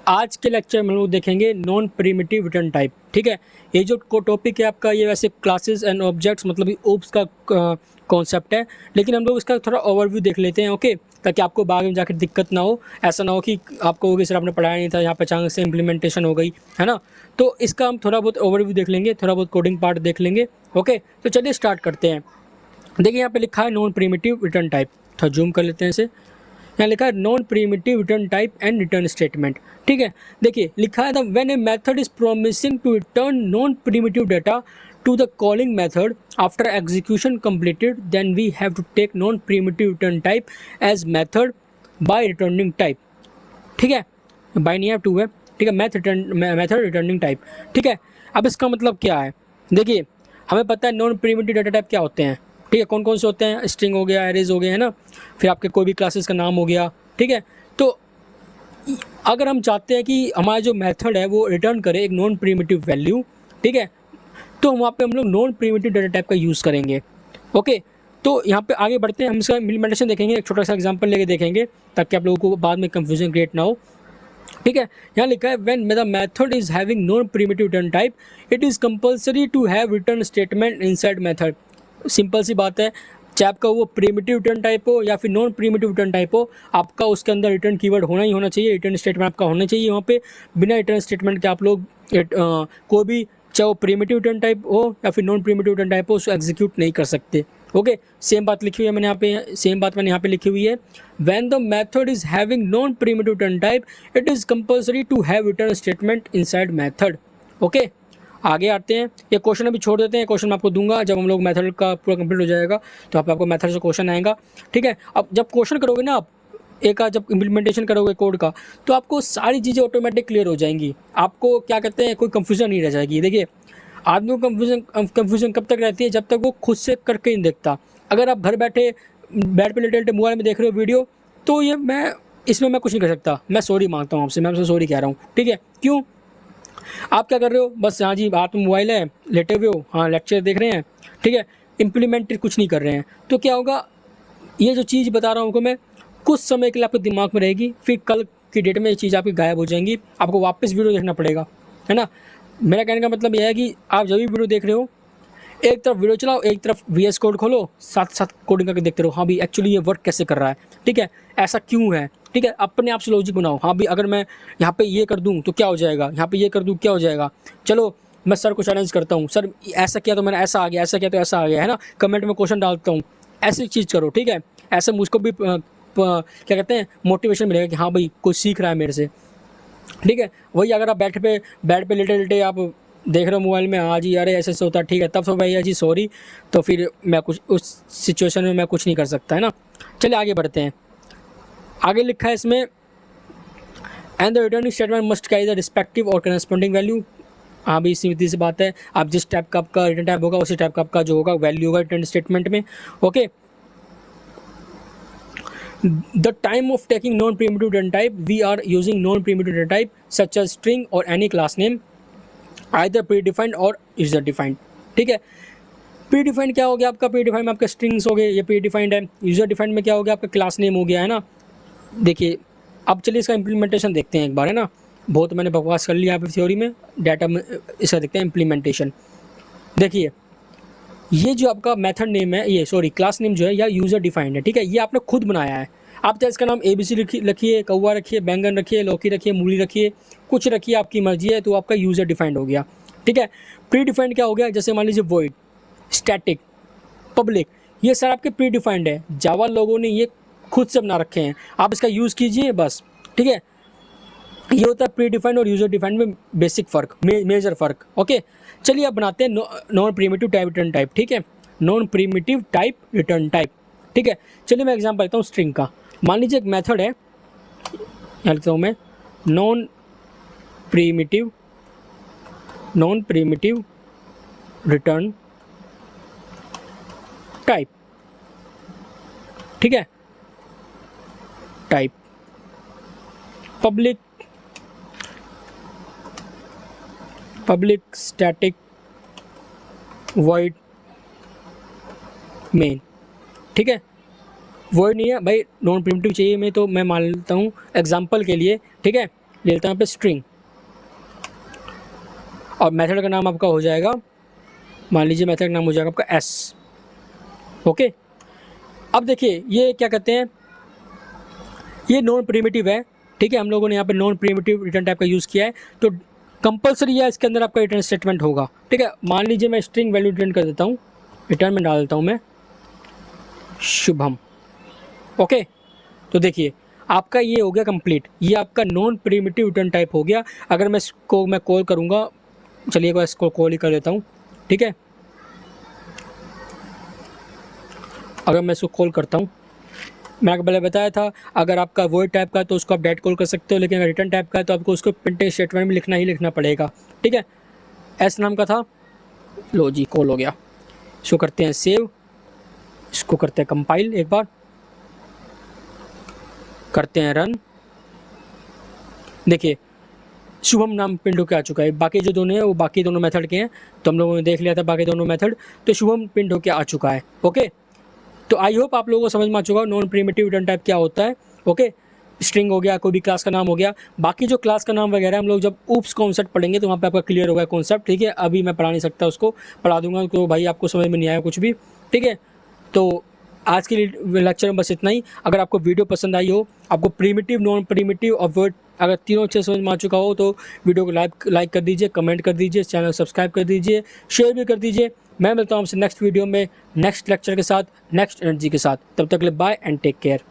आज के लेक्चर में हम लोग देखेंगे नॉन प्रिमिटिव रिटर्न टाइप। ठीक है, ये जो टॉपिक है आपका, ये वैसे क्लासेस एंड ऑब्जेक्ट्स मतलब ओप्स का कॉन्सेप्ट है, लेकिन हम लोग इसका थोड़ा ओवरव्यू देख लेते हैं। ओके, ताकि आपको बाद में जाकर दिक्कत ना हो, ऐसा ना हो कि आपको होगी सर आपने पढ़ाया नहीं था, यहाँ पर अचानक से इम्प्लीमेंटेशन हो गई है ना। तो इसका हम थोड़ा बहुत ओवरव्यू देख लेंगे, थोड़ा बहुत कोडिंग पार्ट देख लेंगे। ओके, तो चलिए स्टार्ट करते हैं। देखिए यहाँ पे लिखा है नॉन प्रिमिटिव रिटर्न टाइप, थोड़ा जूम कर लेते हैं इसे। यहाँ लिखा है non primitive return type and return statement. ठीक है, देखिए लिखा है when a method is promising to return non primitive data to the calling method after execution completed, then we have to take non primitive return type as method by returning type. ठीक है, bye नहीं है, to है। ठीक है, method returning type. ठीक है, अब इसका मतलब क्या है, देखिए हमें पता है नॉन प्रिमिटिव डाटा टाइप क्या होते हैं। ठीक है, कौन कौन से होते हैं, स्ट्रिंग हो गया, एरेज हो गए, है ना, फिर आपके कोई भी क्लासेस का नाम हो गया। ठीक है, तो अगर हम चाहते हैं कि हमारा जो मेथड है वो रिटर्न करे एक नॉन प्रिमिटिव वैल्यू, ठीक है, तो वहाँ पे हम लोग नॉन प्रिमिटिव डाटा टाइप का यूज़ करेंगे। ओके, तो यहाँ पे आगे बढ़ते हैं, हम इसका इम्प्लीमेंटेशन देखेंगे, एक छोटा सा एग्जांपल लेके देखेंगे ताकि आप लोगों को बाद में कंफ्यूजन क्रिएट ना हो। ठीक है, यहाँ लिखा है when the method is having non primitive return type it is compulsory to have return statement inside method. Simple सी बात है, चाहे आपका वो प्रिमिटिव रिटर्न टाइप हो या फिर नॉन प्रिमिटिव रिटर्न टाइप हो, आपका उसके अंदर रिटर्न कीवर्ड होना ही होना चाहिए, रिटर्न स्टेटमेंट आपका होना चाहिए वहाँ पे। बिना रिटर्न स्टेटमेंट के आप लोग कोई भी, चाहे वो प्रिमिटिव रिटर्न टाइप हो या फिर नॉन प्रिमिटिव रिटर्न टाइप हो, उसको एग्जीक्यूट नहीं कर सकते। ओके, सेम बात लिखी हुई है मैंने यहाँ पे, सेम बात मैंने यहाँ पे लिखी हुई है, when the method is having non primitive return type it is compulsory to have return statement inside method. Okay, आगे आते हैं, ये क्वेश्चन अभी छोड़ देते हैं, क्वेश्चन मैं आपको दूंगा जब हम लोग मेथड का पूरा कंप्लीट हो जाएगा, तो आपको मेथड से क्वेश्चन आएगा। ठीक है, अब जब क्वेश्चन करोगे ना आप एक जब इम्प्लीमेंटेशन करोगे कोड का, तो आपको सारी चीज़ें ऑटोमेटिक क्लियर हो जाएंगी, आपको क्या कहते हैं कोई कंफ्यूजन नहीं रह जाएगी। देखिए आदमी को कंफ्यूजन कब तक रहती है, जब तक वो खुद से करके नहीं देखता। अगर आप घर बैठे बेड पे लेटे लेटे मोबाइल में देख रहे हो वीडियो, तो ये इसमें मैं कुछ नहीं कर सकता, मैं सॉरी मांगता हूँ आपसे, मैं आपसे सॉरी कह रहा हूँ। ठीक है, क्यों, आप क्या कर रहे हो, बस हाँ जी हाथ में मोबाइल है, लेटे हुए हो, हाँ लेक्चर देख रहे हैं, ठीक है, इम्प्लीमेंट कुछ नहीं कर रहे हैं। तो क्या होगा, ये जो चीज़ बता रहा हूँ आपको मैं, कुछ समय के लिए आपके दिमाग में रहेगी, फिर कल की डेट में ये चीज़ आपकी गायब हो जाएंगी, आपको वापस वीडियो देखना पड़ेगा, है ना। मेरा कहने का मतलब यह है कि आप जब भी वीडियो देख रहे हो, एक तरफ वीडियो चलाओ, एक तरफ VS कोड खोलो, साथ साथ कोडिंग करके देखते रहो, हाँ भी एक्चुअली ये वर्क कैसे कर रहा है, ठीक है, ऐसा क्यों है। ठीक है, अपने आप से लॉजिक बनाओ, हाँ भी अगर मैं यहाँ पे ये कर दूँ तो क्या हो जाएगा, यहाँ पे ये कर दूँ क्या हो जाएगा। चलो मैं सर को चैलेंज करता हूँ, सर ऐसा किया तो मैंने ऐसा आ गया, ऐसा किया तो ऐसा आ गया, है ना, कमेंट में क्वेश्चन डालता हूँ, ऐसी चीज़ करो। ठीक है, ऐसे मुझको भी क्या कहते हैं मोटिवेशन मिलेगा कि हाँ भाई कोई सीख रहा है मेरे से। ठीक है, वही अगर आप बेड पे लेटे लेटे आप देख रहे हो मोबाइल में, हाँ जी अरे ऐसे ऐसे होता है, ठीक है, तब तो भैया जी सॉरी, तो फिर मैं कुछ उस सिचुएशन में मैं कुछ नहीं कर सकता, है ना। चलिए आगे बढ़ते हैं, आगे लिखा है इसमें and the returning statement must carry the respective और करस्पॉन्डिंग वैल्यू। हाँ भाई सीधी सी बात है, आप जिस टाइप का आपका रिटर्न टाइप होगा उसी टाइप का आपका जो होगा वैल्यू होगा रिटर्न स्टेटमेंट में। Okay, the time of taking non-primitive return type, we are using non-primitive return type such as string or any class name either predefined or user defined। ठीक है, प्रीडिफाइंड क्या हो गया आपका, प्रीडिफाइंड में आपके स्ट्रिंग्स हो गए, ये प्रीडिफाइंड है। यूजर डिफाइंड में क्या हो गया आपका क्लास नेम हो गया, है ना। देखिए अब चलिए इसका इम्प्लीमेंटेशन देखते हैं एक बार, है ना, बहुत मैंने बकवास कर लिया यहाँ पे थ्योरी में, डाटा में इसका देखते हैं इम्प्लीमेंटेशन। देखिए ये जो आपका मेथड नेम है, ये सॉरी क्लास नेम जो है या यूज़र डिफाइंड है, ठीक है, ये आपने खुद बनाया है। आप चाहे इसका नाम ABC रखिए, कौवा रखिए, बैंगन रखिए, लौकी रखिए, मूली रखिए, कुछ रखिए, आपकी मर्जी है, तो आपका यूज़र डिफाइंड हो गया। ठीक है, प्री डिफाइंड क्या हो गया, जैसे मान लीजिए वॉइड, स्टैटिक, पब्लिक, ये सर आपके प्री डिफाइंड है, जावा लोगों ने ये खुद से बना रखे हैं, आप इसका यूज़ कीजिए बस। ठीक है, ये होता है प्री डिफाइंड और यूजर डिफाइंड में बेसिक फ़र्क, मेजर फ़र्क। ओके, चलिए अब बनाते हैं non primitive type return type. ठीक है, non primitive type return type. ठीक है, चलिए मैं एग्जांपल देता हूँ स्ट्रिंग का। मान लीजिए एक मेथड है, यहाँ लिखता हूँ मैं नॉन प्रिमिटिव रिटर्न टाइप। ठीक है, type public static void main. ठीक है, वॉइड नहीं है भाई, नॉन प्रिमिटिव चाहिए मैं, तो मैं मान लेता हूँ एग्जांपल के लिए, ठीक है, ले लेता हूँ यहाँ पे स्ट्रिंग, और मेथड का नाम आपका हो जाएगा, मान लीजिए मेथड का नाम हो जाएगा आपका एस। ओके, अब देखिए ये क्या कहते हैं, ये नॉन प्रिमिटिव है, ठीक है। हम लोगों ने यहाँ पे नॉन प्रिमिटिव रिटर्न टाइप का यूज़ किया है, तो कंपलसरी है इसके अंदर आपका रिटर्न स्टेटमेंट होगा, ठीक है। मान लीजिए मैं स्ट्रिंग वैल्यू रिटर्न कर देता हूँ, रिटर्न में डाल देता हूँ मैं शुभम। ओके, तो देखिए आपका ये हो गया कंप्लीट, ये आपका नॉन प्रिमिटिव रिटर्न टाइप हो गया। अगर मैं इसको मैं कॉल करूँगा, चलिए मैं इसको कॉल ही कर देता हूँ, ठीक है। अगर मैं इसको कॉल करता हूँ, मैं आपको पहले बताया था अगर आपका वॉइड टाइप का है तो उसको आप डायरेक्ट कॉल कर सकते हो, लेकिन अगर रिटर्न टाइप का है तो आपको उसको प्रिंटिंग स्टेटमेंट में लिखना ही लिखना पड़ेगा, ठीक है। एस नाम का था, लो जी कॉल हो गया। इसको करते हैं सेव, इसको करते हैं कंपाइल, एक बार करते हैं रन। देखिए शुभम नाम प्रिंट होकर आ चुका है, बाकी जो दोनों हैं वो बाकी दोनों मेथड के हैं, तो हम लोगों ने देख लिया था बाकी दोनों मेथड, तो शुभम प्रिंट होकर आ चुका है। ओके, तो आई होप आप लोगों को समझ में आ चुका नॉन प्रिमिटिव रिटर्न टाइप क्या होता है। ओके, स्ट्रिंग हो गया, कोई भी क्लास का नाम हो गया, बाकी जो क्लास का नाम वगैरह हम लोग जब ऊप्स कॉन्सेप्ट पढ़ेंगे तो वहाँ पे आपका क्लियर होगा कॉन्सेप्ट, ठीक है। अभी मैं पढ़ा नहीं सकता, उसको पढ़ा दूंगा तो भाई आपको समझ में नहीं आया कुछ भी, ठीक है। तो आज के लेक्चर में बस इतना ही। अगर आपको वीडियो पसंद आई हो, आपको प्रिमिटिव, नॉन प्रिमिटिव और वर्ड अगर तीनों अच्छे समझ में आ चुका हो, तो वीडियो को लाइक कर दीजिए, कमेंट कर दीजिए, चैनल सब्सक्राइब कर दीजिए, शेयर भी कर दीजिए। मैं मिलता हूँ आपसे नेक्स्ट वीडियो में, नेक्स्ट लेक्चर के साथ, नेक्स्ट एनर्जी के साथ। तब तक के लिए बाय एंड टेक केयर।